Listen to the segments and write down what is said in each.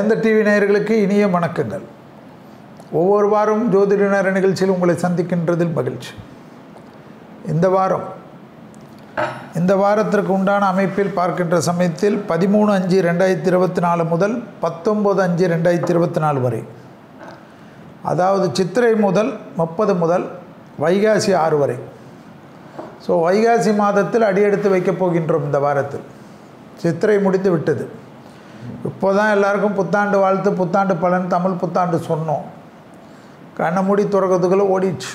வேந்த TV நேயர்களுக்கு இனிய வணக்கங்கள். ஒவ்வொரு வாரம் ஜோதிட நேர நிகழ்ச்சியில் உங்களை சந்திக்கின்றதில் மகிழ்ச்சி. இந்த வாரத்திற்கு உண்டான அமைப்பில் பார்க்கின்ற சமயத்தில் 13/5/2024 முதல் 19/5/2024 வரை, அதாவது சித்திரை முதல் 30 முதல் வைகாசி 6 வரை. ஸோ வைகாசி மாதத்தில் அடியெடுத்து வைக்கப் போகின்றோம். இந்த வாரத்தில் சித்திரை முடித்து விட்டது. இப்போ தான் எல்லாருக்கும் புத்தாண்டு வாழ்த்து, புத்தாண்டு பலன், தமிழ் புத்தாண்டு சொன்னோம். கண்ணை மூடி துறக்கிறதுக்குள்ளே ஓடிடுச்சு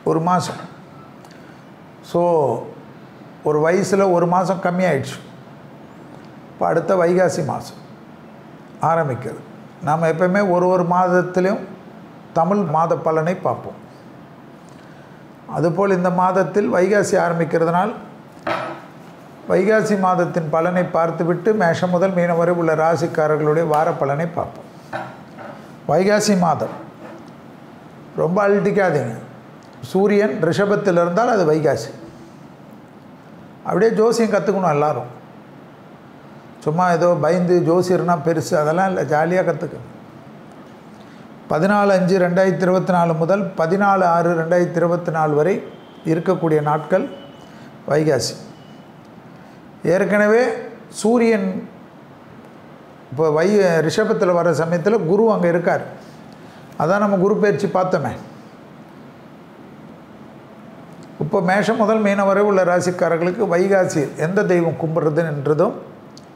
ஒரு மாதம். ஸோ ஒரு வயசில் ஒரு மாதம் கம்மியாயிடுச்சு. இப்போ அடுத்த வைகாசி மாதம் ஆரம்பிக்கிறது. நாம் எப்போயுமே ஒரு மாதத்துலேயும் தமிழ் மாத பலனை பார்ப்போம். அதுபோல் இந்த மாதத்தில் வைகாசி ஆரம்பிக்கிறதுனால் வைகாசி மாதத்தின் பலனை பார்த்துவிட்டு மேஷம் முதல் மீனம் வரை உள்ள ராசிக்காரர்களுடைய வார பலனை பார்ப்போம். வைகாசி மாதம் ரொம்ப அழட்டிக்காதீங்க. சூரியன் ரிஷபத்தில் இருந்தால் அது வைகாசி. அப்படியே ஜோசியம் கற்றுக்கணும் எல்லாரும். சும்மா ஏதோ பயந்து ஜோசியர்னா பெருசு அதெல்லாம் இல்லை, ஜாலியாக கற்றுக்கணும். 14/5/2024 முதல் 14/6/2024 வரை இருக்கக்கூடிய நாட்கள் வைகாசி. ஏற்கனவே சூரியன் இப்போ ரிஷபத்தில் வர சமயத்தில் குரு அங்கே இருக்கார். அதான் நம்ம குரு பயிற்சி பார்த்தோமே. இப்போ மேஷம் முதல் மீனம் வரை உள்ள ராசிக்காரர்களுக்கு வைகாசி எந்த தெய்வம் கும்பிட்றது என்றதும்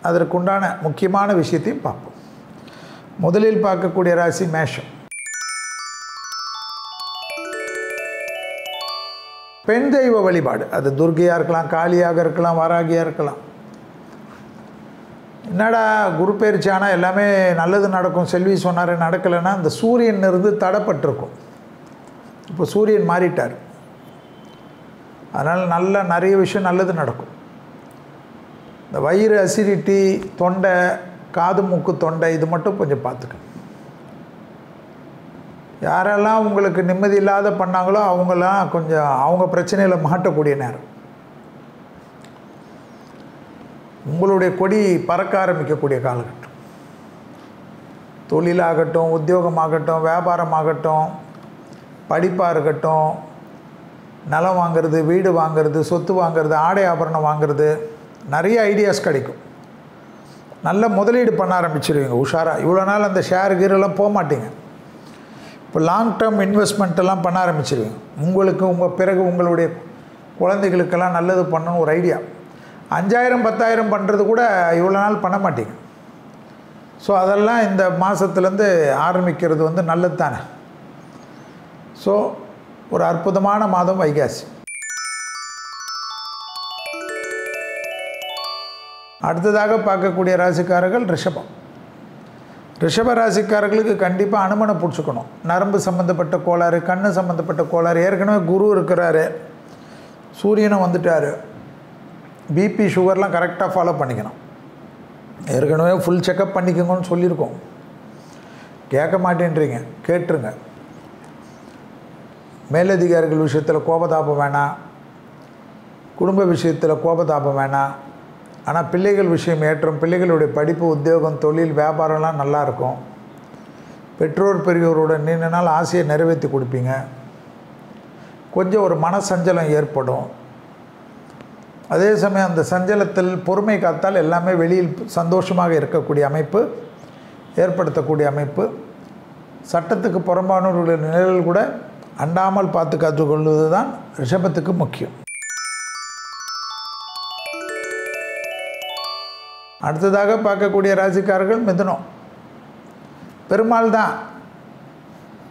அதற்குண்டான முக்கியமான விஷயத்தையும் பார்ப்போம். முதலில் பார்க்கக்கூடிய ராசி மேஷம். பெண் தெய்வ வழிபாடு, அது துர்க்கையாக இருக்கலாம், காளியாக இருக்கலாம், வராகியாக இருக்கலாம். என்னடா குரு பயிற்சி ஆனால் எல்லாமே நல்லது நடக்கும் செல்வி சொன்னார், நடக்கலைன்னா அந்த சூரியன் இருந்து தடைப்பட்டிருக்கும். இப்போ சூரியன் மாறிட்டார். அதனால் நிறைய விஷயம் நல்லது நடக்கும். இந்த வயிறு அசிடிட்டி, தொண்டை, காது மூக்கு தொண்டை, இது மட்டும் கொஞ்சம் பார்த்துக்க. யாரெல்லாம் உங்களுக்கு நிம்மதி இல்லாத பண்ணாங்களோ அவங்களாம் கொஞ்சம் அவங்க பிரச்சனையில் மாட்டக்கூடிய நேரம். உங்களுடைய கொடி பறக்க ஆரம்பிக்கக்கூடிய காலகட்டம். தொழிலாகட்டும், உத்தியோகமாகட்டும், வியாபாரமாகட்டும், படிப்பாக இருக்கட்டும், நிலம் வாங்கிறது, வீடு வாங்கிறது, சொத்து வாங்கிறது, ஆடை ஆபரணம் வாங்கிறது, நிறைய ஐடியாஸ் கிடைக்கும். நல்ல முதலீடு பண்ண ஆரம்பிச்சிருவீங்க உஷாராக. இவ்வளோ நாள் அந்த ஷேர் கீரெல்லாம் போக மாட்டீங்க. இப்போ லாங் டேர்ம் இன்வெஸ்ட்மெண்ட்டெல்லாம் பண்ண ஆரம்பிச்சிருவீங்க. உங்களுக்கு பிறகு உங்களுடைய குழந்தைகளுக்கெல்லாம் நல்லது பண்ணணும் ஒரு ஐடியா. 5000 10,000 பண்ணுறது கூட இவ்வளோ நாள் பண்ண மாட்டீங்க. ஸோ அதெல்லாம் இந்த மாதத்துலேருந்து ஆரம்பிக்கிறது நல்லது தானே. ஸோ ஒரு அற்புதமான மாதம் வைகாசி. அடுத்ததாக பார்க்கக்கூடிய ராசிக்காரர்கள் ரிஷபம். ரிஷப ராசிக்காரர்களுக்கு கண்டிப்பாக அனுமனை பிடிச்சிக்கணும். நரம்பு சம்மந்தப்பட்ட கோளாறு, கண்ணு சம்மந்தப்பட்ட கோளாறு. ஏற்கனவே குரு இருக்கிறாரு, சூரியனும் வந்துட்டார். பிபி சுகர்லாம் கரெக்டாக ஃபாலோ பண்ணிக்கணும். ஏற்கனவே ஃபுல் செக்கப் பண்ணிக்கோங்கன்னு சொல்லியிருக்கோம். கேட்க மாட்டேன்றீங்க, கேட்டுருங்க. மேலதிகாரிகள் விஷயத்தில் கோபதாபம் வேணாம், குடும்ப விஷயத்தில் கோபதாபம் வேணாம். ஆனால் பிள்ளைகள் விஷயம் ஏற்றம், பிள்ளைகளுடைய படிப்பு, உத்தியோகம், தொழில், வியாபாரம்லாம் நல்லாயிருக்கும். பெற்றோர் பெரியோரோட நீண்ட நாள் ஆசையை நிறைவேற்றி கொடுப்பீங்க. கொஞ்சம் ஒரு மனசஞ்சலம் ஏற்படும். அதே சமயம் அந்த சஞ்சலத்தில் பொறுமை காத்தால் எல்லாமே வெளியில் சந்தோஷமாக இருக்கக்கூடிய அமைப்பு ஏற்படுத்தக்கூடிய அமைப்பு. சட்டத்துக்கு புறம்பானவர்களுடைய நிலையில் கூட அண்டாமல் பார்த்து காத்துக்கொள்வது தான் ரிஷபத்துக்கு முக்கியம். அடுத்ததாக பார்க்கக்கூடிய ராசிக்காரர்கள் மிதுனம். பெருமாள் தான்.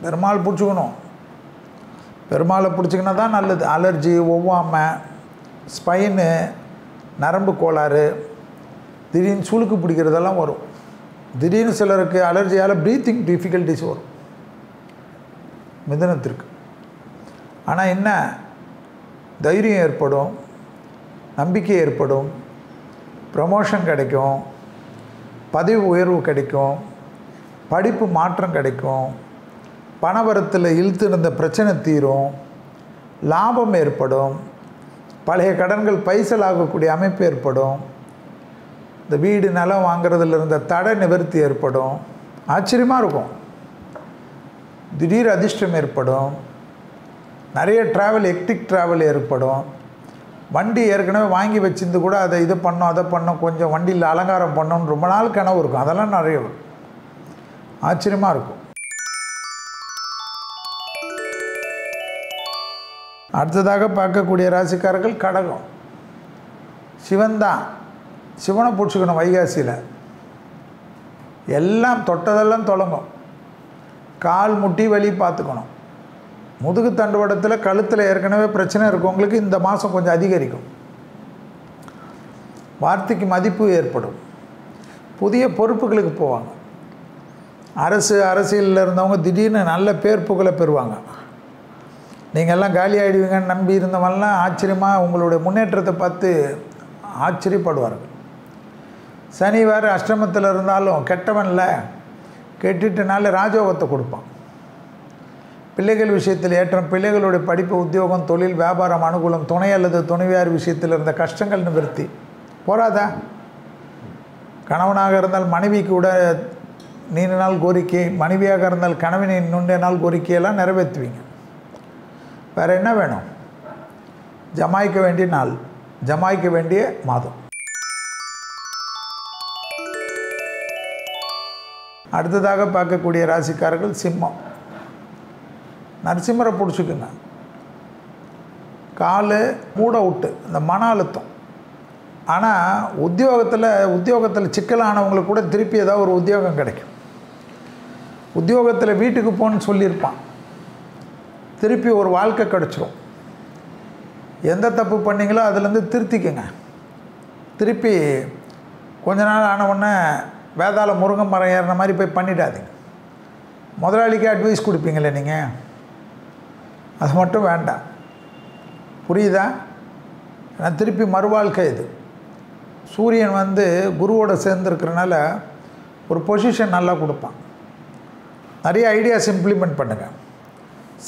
பெருமாள் பிடிச்சிக்கணும். பெருமாளை பிடிச்சிக்கினா தான் நல்லது. அலர்ஜி, ஒவ்வாமை, ஸ்பைனு, நரம்பு கோளாறு, திடீர்னு சுளுக்கு பிடிக்கிறதெல்லாம் வரும். திடீர்னு சிலருக்கு அலர்ஜியால் ப்ரீத்திங் டிஃபிகல்ட்டிஸ் வரும் மிதுனத்திற்கு. ஆனால் என்ன, தைரியம் ஏற்படும், நம்பிக்கை ஏற்படும், ப்ரமோஷன் கிடைக்கும், பதவி உயர்வு கிடைக்கும், படிப்பு மாற்றம் கிடைக்கும், பணவரத்தில் இழுத்து இருந்த பிரச்சனை தீரும், லாபம் ஏற்படும், பழைய கடன்கள் பைசல் ஆகக்கூடிய அமைப்பு ஏற்படும், இந்த வீடு நிலம் வாங்குறதுல இருந்த தடை நிவர்த்தி ஏற்படும். ஆச்சரியமாக இருக்கும். திடீர் அதிர்ஷ்டம் ஏற்படும். நிறைய ட்ராவல், ஹெக்டிக் ட்ராவல் ஏற்படும். வண்டி ஏற்கனவே வாங்கி வச்சிருந்து கூட அதை இது பண்ணோம் அதை பண்ணோம், கொஞ்சம் வண்டியில் அலங்காரம் பண்ணோன்னு ரொம்ப நாள் கனவு இருக்கும். அதெல்லாம் நிறைய ஆச்சரியமாக இருக்கும். அடுத்ததாக பார்க்கக்கூடிய ராசிக்காரர்கள் கடகம். சிவன் தான். சிவனை பிடிச்சிக்கணும். வைகாசியில் எல்லாம் தொட்டதெல்லாம் தொடங்கும். கால் முட்டி வலி பார்த்துக்கணும். முதுகு தண்டுவடத்தில் கழுத்தில் ஏற்கனவே பிரச்சனை இருக்கவங்களுக்கு இந்த மாதம் கொஞ்சம் அதிகரிக்கும். வார்த்தைக்கு மதிப்பு ஏற்படும். புதிய பொறுப்புகளுக்கு போவாங்க. அரசியலில் இருந்தவங்க திடீர்னு நல்ல பேர் புகழை பெறுவாங்க. நீங்கள் எல்லாம் காலி ஆகிடுவீங்கன்னு நம்பி இருந்தவங்கலாம் ஆச்சரியமாக உங்களுடைய முன்னேற்றத்தை பார்த்து ஆச்சரியப்படுவார்கள். சனி வேறு அஷ்டமத்தில் இருந்தாலும் கெட்டவனில் கெட்டுட்டனால ராஜயோகத்தை கொடுப்பான். பிள்ளைகள் விஷயத்தில் ஏற்றம், பிள்ளைகளுடைய படிப்பு, உத்தியோகம், தொழில், வியாபாரம், அனுகூலம், துணை அல்லது துணைவியார் விஷயத்தில் இருந்த கஷ்டங்கள் நிவர்த்தி. போராதா? கணவனாக இருந்தால் மனைவிக்கு கூட நீண்ட நாள் கோரிக்கை, மனைவியாக இருந்தால் கணவனின் நீண்ட நாள் கோரிக்கையெல்லாம் நிறைவேற்றுவீங்க. வேறு என்ன வேணும்? ஜமாய்க்க வேண்டிய நாள், ஜமாய்க்க வேண்டிய மாதம். அடுத்ததாக பார்க்கக்கூடிய ராசிக்காரர்கள் சிம்மம். நரசிம்மரை பிடிச்சிக்குங்க. கால் மூட விட்டு இந்த மன அழுத்தம். ஆனால் உத்தியோகத்தில் சிக்கலானவங்களுக்கு கூட திருப்பி ஏதாவது ஒரு உத்தியோகம் கிடைக்கும். உத்தியோகத்தில் வீட்டுக்கு போகணுன்னு சொல்லியிருப்பான், திருப்பி ஒரு வாழ்க்கை கிடச்சிரும். எந்த தப்பு பண்ணிங்களோ அதுலேருந்து திருத்திக்குங்க. திருப்பி கொஞ்ச நாள் ஆன உடனே வேதாள முருங்கை மரம் ஏறின மாதிரி போய் பண்ணிடாதீங்க. முதலாளிக்கு அட்வைஸ் கொடுப்பீங்களே நீங்கள், அது மட்டும் வேண்டாம். புரியுதா? நான் திருப்பி மறுவாழ்க்கை இது. சூரியன் குருவோடு சேர்ந்துருக்கிறனால ஒரு பொசிஷன் நல்லா கொடுப்பான். நிறைய ஐடியாஸ் இம்ப்ளிமெண்ட் பண்ணுங்கள்.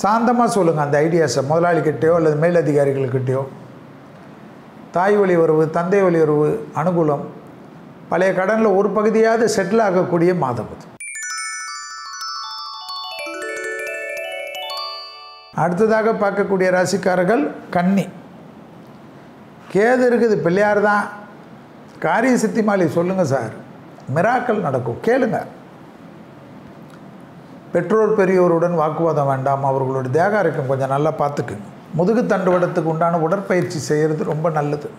சாந்தமாக சொல்லுங்கள் அந்த ஐடியாஸை முதலாளிக்கிட்டேயோ அல்லது மேலதிகாரிகள்கிட்டேயோ. தாய் வழி உறவு, தந்தை வழி உறவு, அனுகூலம், பழைய கடனில் ஒரு பகுதியாவது செட்டில் ஆகக்கூடிய மாதம் அது. அடுத்ததாக பார்க்கக்கூடிய ராசிக்காரர்கள் கன்னி. கேது இருக்குது, பிள்ளையார் தான். காரிய சித்தி மாலை சொல்லுங்கள் சார், மிராக்கள் நடக்கும். கேளுங்க. பெற்றோர் பெரியோருடன் வாக்குவாதம் வேண்டாம். அவர்களுடைய தேக ஆரோக்கியம் கொஞ்சம் நல்லா பார்த்துக்குங்க. முதுகு தண்டுவடத்துக்கு உண்டான உடற்பயிற்சி செய்கிறது ரொம்ப நல்லது.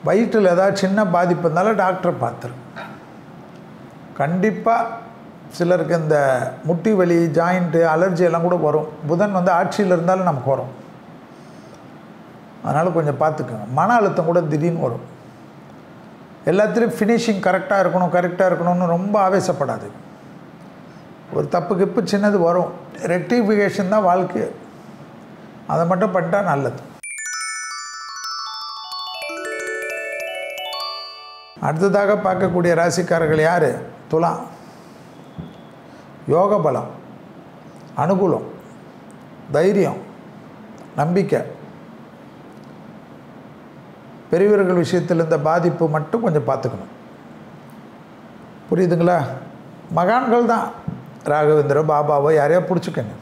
வயிற்றில் ஏதாவது சின்ன பாதிப்பு இருந்தாலும் டாக்டரை பார்த்துருங்க. கண்டிப்பாக சிலருக்கு இந்த முட்டி வலி, ஜாயிண்ட்டு, அலர்ஜி எல்லாம் கூட வரும். புதன் ஆட்சியில் இருந்தாலும் நமக்கு வரும். அதனால் கொஞ்சம் பார்த்துக்கோங்க. மன அழுத்தம் கூட திடீர்னு வரும். எல்லாத்துலேயும் ஃபினிஷிங் கரெக்டாக இருக்கணும்னு ரொம்ப ஆவேசப்படாது. ஒரு தப்பு கிப்பு சின்னது வரும். ரெக்டிஃபிகேஷன் தான் வாழ்க்கை. அதை மட்டும் பண்ணிட்டா நல்லது. அடுத்ததாக பார்க்கக்கூடிய ராசிக்காரர்கள் யார்? துலாம். யோக பலம், அனுகூலம், தைரியம், நம்பிக்கை. பெரியவர்கள் விஷயத்தில் இந்த பாதிப்பு மட்டும் கொஞ்சம் பார்த்துக்கணும். புரியுதுங்களா? மகான்கள் தான். ராகவேந்திரோ பாபாவோ யாரையோ பிடிச்சிக்கங்க.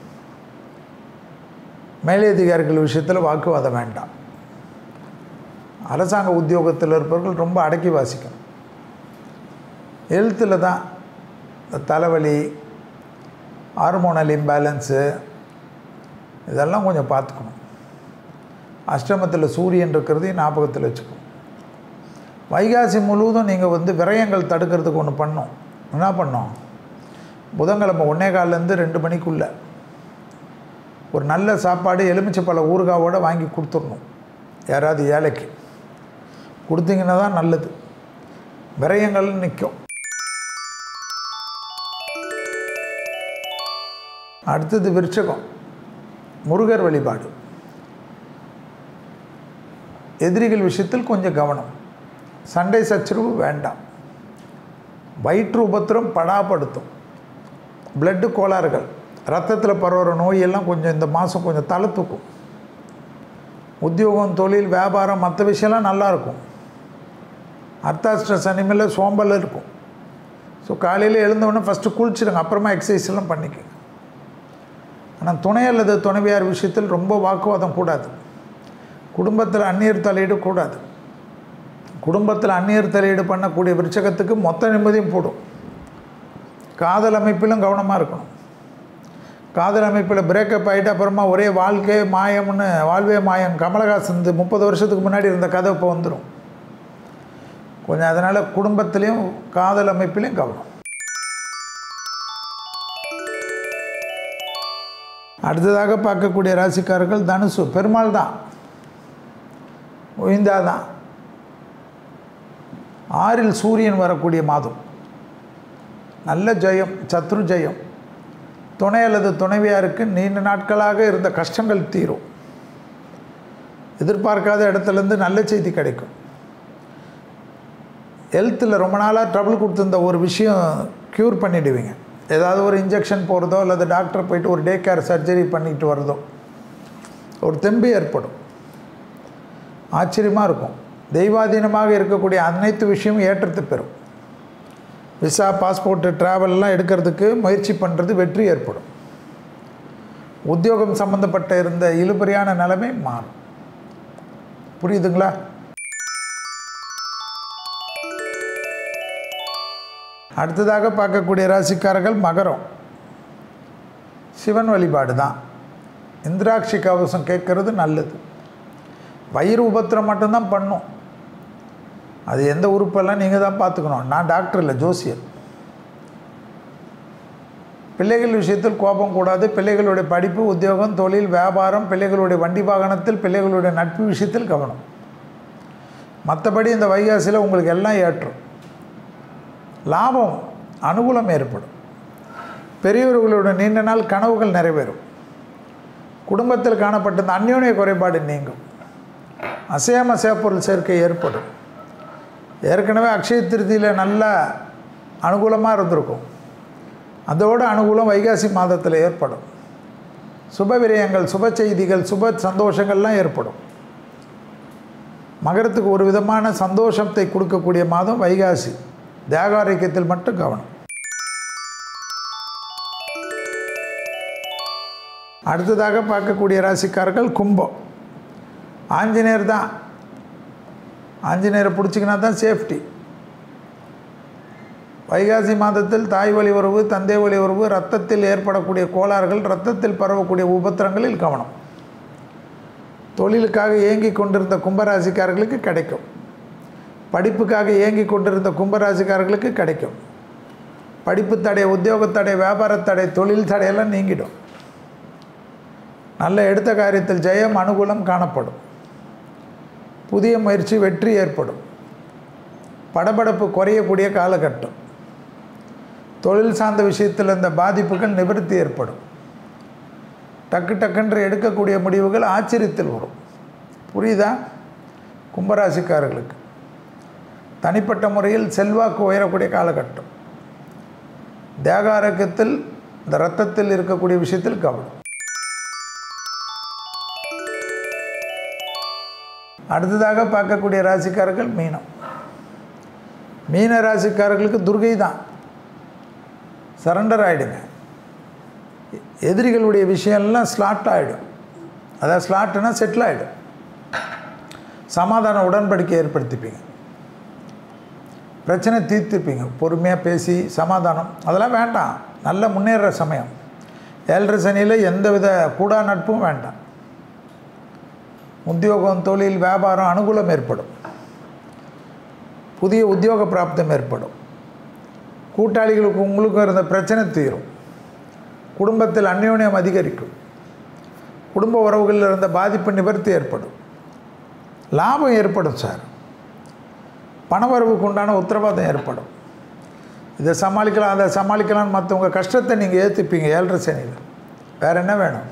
மேலதிகாரிகள் விஷயத்தில் வாக்குவாதம் வேண்டாம். அரசாங்க உத்தியோகத்தில் இருப்பவர்கள் ரொம்ப அடக்கி வாசிக்கணும். ஹெல்த்தில் தான் இந்த தலைவலி, ஹார்மோனல் இம்பேலன்ஸு, இதெல்லாம் கொஞ்சம் பார்த்துக்கணும். அஷ்டமத்தில் சூரியன் இருக்கிறதையும் ஞாபகத்தில் வச்சுக்கணும். வைகாசி முழுவதும் நீங்கள் விரயங்கள் தடுக்கிறதுக்கு ஒன்று பண்ணோம். என்ன பண்ணோம்? புதன்கிழமை 1:15 2 மணிக்குள்ளே ஒரு நல்ல சாப்பாடு எலுமிச்சைப்பழ ஊறுகாவோடு வாங்கி கொடுத்துடணும். யாராவது ஏழைக்கு கொடுத்தீங்கன்னா தான் நல்லது. விரயங்கள் நிற்கும். அடுத்தது விருச்சகம். முருகர் வழிபாடு. எதிரிகள் விஷயத்தில் கொஞ்சம் கவனம். சண்டை சச்சரவு வேண்டாம். வயிற்று உபத்திரம் படாப்படுத்தும். பிளட்டு கோளாறுகள், ரத்தத்தில் பரவுற நோயெல்லாம் கொஞ்சம் இந்த மாதம் கொஞ்சம் தலை தூக்கும். உத்தியோகம், தொழில், வியாபாரம், மற்ற விஷயம்லாம் நல்லாயிருக்கும். அர்த்தாஷ்ட சனிமையில் சோம்பல் இருக்கும். ஸோ காலையில் எழுந்தவுடனே ஃபஸ்ட்டு குளிச்சிடுங்க, அப்புறமா எக்ஸசைஸ்லாம் பண்ணிக்கங்க. ஆனால் துணை அல்லது துணைவியார் விஷயத்தில் ரொம்ப வாக்குவாதம் கூடாது. குடும்பத்தில் அந்நியர் தலையீடு கூடாது. குடும்பத்தில் அந்நியர் தலையீடு பண்ணக்கூடிய விருச்சகத்துக்கு மொத்த நிம்மதியும் போடும். காதல் அமைப்பிலும் கவனமாக இருக்கணும். காதல் அமைப்பில் பிரேக்கப் ஆகிட்டு அப்புறமா ஒரே வாழ்க்கை மாயம்னு வாழ்வே மாயம் கமலஹாசன் 30 வருஷத்துக்கு முன்னாடி இருந்த கதை இப்போ வந்துடும். கொஞ்சம் அதனால் குடும்பத்திலையும் காதல் அமைப்பிலையும் கவனம். அடுத்ததாக பார்க்கக்கூடிய ராசிக்காரர்கள் தனுசு. பெருமாள் தான், கோவிந்தா தான். 6ல் சூரியன் வரக்கூடிய மாதம். நல்ல ஜெயம், சத்ரு ஜெயம். துணை அல்லது துணைவியாருக்கு நீண்ட நாட்களாக இருந்த கஷ்டங்கள் தீரும். எதிர்பார்க்காத இடத்துலேருந்து நல்ல செய்தி கிடைக்கும். ஹெல்த்தில் ரொம்ப நாளாக ட்ரபிள் கொடுத்துருந்த ஒரு விஷயம் க்யூர் பண்ணிவிடுவீங்க. ஏதாவது ஒரு இன்ஜெக்ஷன் போகிறதோ அல்லது டாக்டர் போயிட்டு ஒரு டே கேர் சர்ஜரி பண்ணிட்டு வரதோ ஒரு தெம்பு ஏற்படும். ஆச்சரியமாக இருக்கும். தெய்வாதீனமாக இருக்கக்கூடிய அனைத்து விஷயமும் ஏற்றத்தை பெறும். விசா, பாஸ்போர்ட்டு, ட்ராவல்லாம் எடுக்கிறதுக்கு முயற்சி பண்ணுறது வெற்றி ஏற்படும். உத்தியோகம் சம்மந்தப்பட்ட இருந்த இழுபறியான நிலைமை மாறும். புரியுதுங்களா? அடுத்ததாக பார்க்கக்கூடிய ராசிக்காரர்கள் மகரம். சிவன் வழிபாடு தான். இந்திராட்சி கவசம் கேட்கறது நல்லது. வயிறு உபத்திரம் மட்டும்தான் பண்ணும். அது எந்த உறுப்பெல்லாம் நீங்கள் தான் பார்த்துக்கணும். நான் டாக்டர் இல்லை, ஜோசியர். பிள்ளைகள் விஷயத்தில் கோபம் கூடாது. பிள்ளைகளுடைய படிப்பு, உத்தியோகம், தொழில், வியாபாரம், பிள்ளைகளுடைய வண்டி வாகனத்தில், பிள்ளைகளுடைய நட்பு விஷயத்தில் கவனம். மற்றபடி இந்த வைகாசியில் உங்களுக்கு எல்லாம் ஏற்றும். லாபம், அனுகூலம் ஏற்படும். பெரியவர்களுடைய நீண்ட நாள் கனவுகள் நிறைவேறும். குடும்பத்தில் காணப்பட்ட இந்த அந்யோன்ய குறைபாடு நீங்கும். அசையாம பொருள் சேர்க்கை ஏற்படும். ஏற்கனவே அக்ஷய திருதியில் நல்ல அனுகூலமாக இருந்திருக்கும். அதோடு அனுகூலம் வைகாசி மாதத்தில் ஏற்படும். சுப விரயங்கள், சுப செய்திகள், சுப சந்தோஷங்கள்லாம் ஏற்படும். மகரத்துக்கு ஒரு விதமான சந்தோஷத்தை கொடுக்கக்கூடிய மாதம் வைகாசி. தேகாரோக்கியத்தில் மட்டும் கவனம். அடுத்ததாக பார்க்கக்கூடிய ராசிக்காரர்கள் கும்பம். ஆஞ்சநேயர் தான். ஆஞ்சநேயரை பிடிச்சிக்கினா தான் சேஃப்டி. வைகாசி மாதத்தில் தாய் வழி உறவு, தந்தை வழி உறவு, இரத்தத்தில் ஏற்படக்கூடிய கோளாறுகள், இரத்தத்தில் பரவக்கூடிய உபத்திரங்களில் கவனம். தொழிலுக்காக ஏங்கி கொண்டிருந்த கும்பராசிக்காரர்களுக்கு கிடைக்கும். படிப்புக்காக ஏங்கி கொண்டிருந்த கும்பராசிக்காரர்களுக்கு கிடைக்கும். படிப்பு தடை, உத்தியோக தடை, வியாபார தடை, தொழில் தடையெல்லாம் நீங்கிடும். நல்ல எடுத்த காரியத்தில் ஜெயம், அனுகூலம் காணப்படும். புதிய முயற்சி, வெற்றி ஏற்படும். படபடப்பு குறையக்கூடிய காலகட்டம். தொழில் சார்ந்த விஷயத்தில் இந்த பாதிப்புகள் நிவர்த்தி ஏற்படும். டக்கு டக்குன்று எடுக்கக்கூடிய முடிவுகள் ஆச்சரியத்தில் வரும். புரியுதா? கும்பராசிக்காரர்களுக்கு தனிப்பட்ட முறையில் செல்வாக்கு உயரக்கூடிய காலகட்டம். தேக ஆரோக்கியத்தில், இந்த இரத்தத்தில் இருக்கக்கூடிய விஷயத்தில் கவனம். அடுத்ததாக பார்க்கக்கூடிய ராசிக்காரர்கள் மீனம். மீன ராசிக்காரர்களுக்கு துர்கை தான். சரண்டர் ஆகிடுங்க. எதிரிகளுடைய விஷயம்லாம் ஸ்லாட் ஆகிடும். அதாவது ஸ்லாட்டுனா செட்டில் ஆகிடும். சமாதான உடன்படிக்கை ஏற்படுத்திப்பீங்க. பிரச்சனை தீர்த்துப்பீங்க. பொறுமையாக பேசி சமாதானம் அதெல்லாம் வேண்டாம். நல்ல முன்னேற சமயம். 7.5 சனியில் எந்தவித கூடா நட்பும் வேண்டாம். உத்தியோகம், தொழில், வியாபாரம் அனுகூலம் ஏற்படும். புதிய உத்தியோக பிராப்தம் ஏற்படும். கூட்டாளிகளுக்கு உங்களுக்கும் இருந்த பிரச்சனை தீரும். குடும்பத்தில் அந்யோன்யம் அதிகரிக்கும். குடும்ப உறவுகளில் இருந்த பாதிப்பு நிவர்த்தி ஏற்படும். லாபம் ஏற்படும் சார். பணவரவுக்கு உண்டான உத்தரவாதம் ஏற்படும். இதை சமாளிக்கலாம், அதை சமாளிக்கலாம்னு மற்றவங்க கஷ்டத்தை நீங்கள் ஏற்றுப்பீங்க 7.5 சனியில். வேறு என்ன வேணும்?